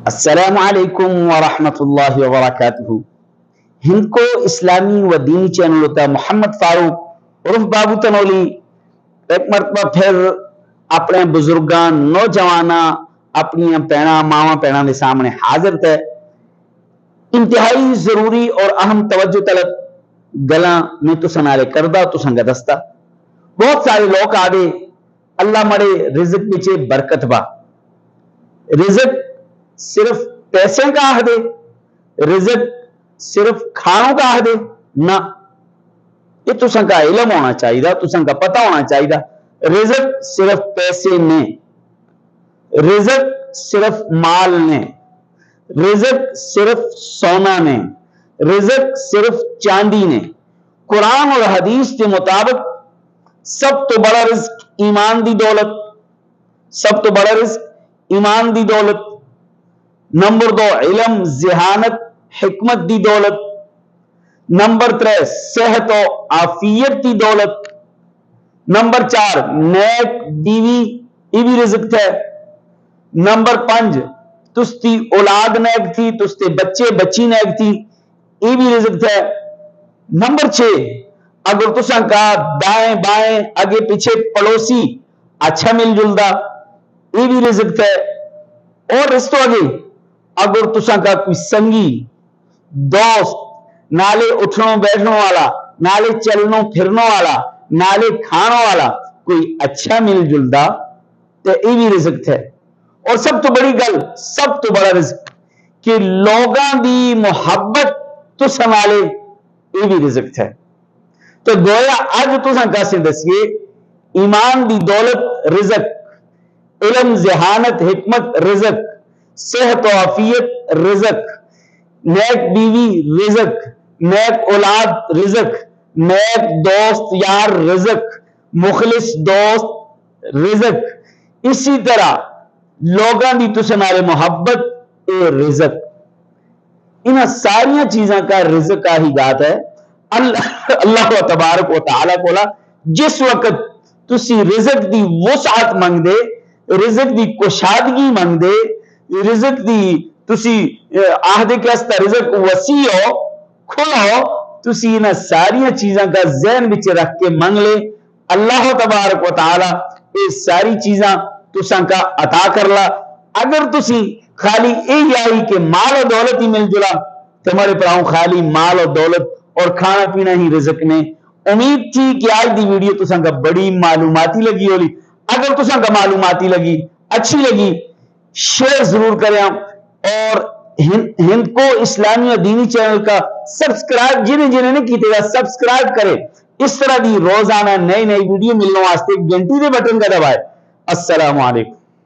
السلام علیکم ورحمۃ اللہ وبرکاتہ۔ ہند کو اسلامی و دینی چینل ہوتا ہے محمد فاروق عرف بابو تنولی ایک مرتبہ پھر اپنے بزرگان نوجواناں اپنی پیڑاں ماواں پیڑاں کے سامنے حاضر تھے۔ انتہائی ضروری اور اہم توجہ طلب گلاں میں تساں نالے کردہ تساں کا دستا بہت سارے لوگ آگے اللہ مڑے رزق بچے برکت با۔ رزق صرف پیسے کا آہدے، رزق صرف کھانوں کا آہدے نہ، یہ تساں کا علم ہونا چاہیے، تساں کا پتہ ہونا چاہیے۔ رزق صرف پیسے نے، رزق صرف مال نے، رزق صرف سونا نے، رزق صرف چاندی نے۔ قرآن اور حدیث کے مطابق سب تو بڑا رزق ایمان دی دولت، سب تو بڑا رزق ایمان دی دولت۔ نمبر 2 علم ذہانت حکمت دی دولت۔ نمبر 3 صحت و عافیت دی دولت۔ نمبر 4 نیک بیوی یہ بھی رزق ہے۔ نمبر 5 تستی اولاد نیک تھی، تستے بچے بچی نیک تھی، یہ بھی رزق ہے۔ نمبر 6 اگر تساں کا دائیں بائیں آگے پیچھے پڑوسی اچھا مل جلدا یہ بھی رزق ہے۔ اور اس تو آگے اگر تساں کا کوئی سنگی دوست نالے اٹھنوں بیٹھنوں والا، نالے چلنوں پھرنوں والا، نالے کھانوں والا کوئی اچھا مل جلدا تو یہ بھی رزق ہے۔ اور سب تو بڑی گل، سب تو بڑا رزق کہ لوگاں دی محبت تساں نالے یہ بھی رزق ہے۔ تو گویا اج تساں کاسے دسیے ایمان دی دولت رزق، علم ذہانت حکمت رزق، صحت و عافیت رزق، نیک بیوی رزق، نیک اولاد رزق، نیک دوست یار رزق، مخلص دوست رزق، اسی طرح لوگاں دی تساں نال محبت اے رزق۔ انہاں ساری چیزاں کا رزق کا ہی ذات ہے اللہ تبارک و تعالی کولا۔ جس وقت تسی رزق دی وسعت منگ دے، رزق دی کشادگی منگ دے، رزق دی تسی آہدے کے استا رزق وسیع ہو کھلا ہو، تسی انہاں ساری چیزاں کا ذہن بچے رکھ کے منگ لے، اللہ تبارک و تعالی یہ ساری چیزاں تساں کا عطا کر لا۔ اگر تسی خالی یہ آئی کہ مال و دولت ہی مل جلا تو ہمارے پراؤں خالی مال و دولت اور کھانا پینا ہی رزق نے۔ امید تھی کہ آج دی ویڈیو تساں کا بڑی معلوماتی لگی ہولی۔ اگر تساں کا معلوماتی لگی، اچھی لگی، شیئر ضرور کریں، اور ہند کو اسلامی اور دینی چینل کا سبسکرائب جنہیں نہیں کیتے گا سبسکرائب کرے۔ اس طرح دی روزانہ نئی نئی ویڈیو ملنے واسطے گھنٹی دے بٹن کا دبائے۔ السلام علیکم۔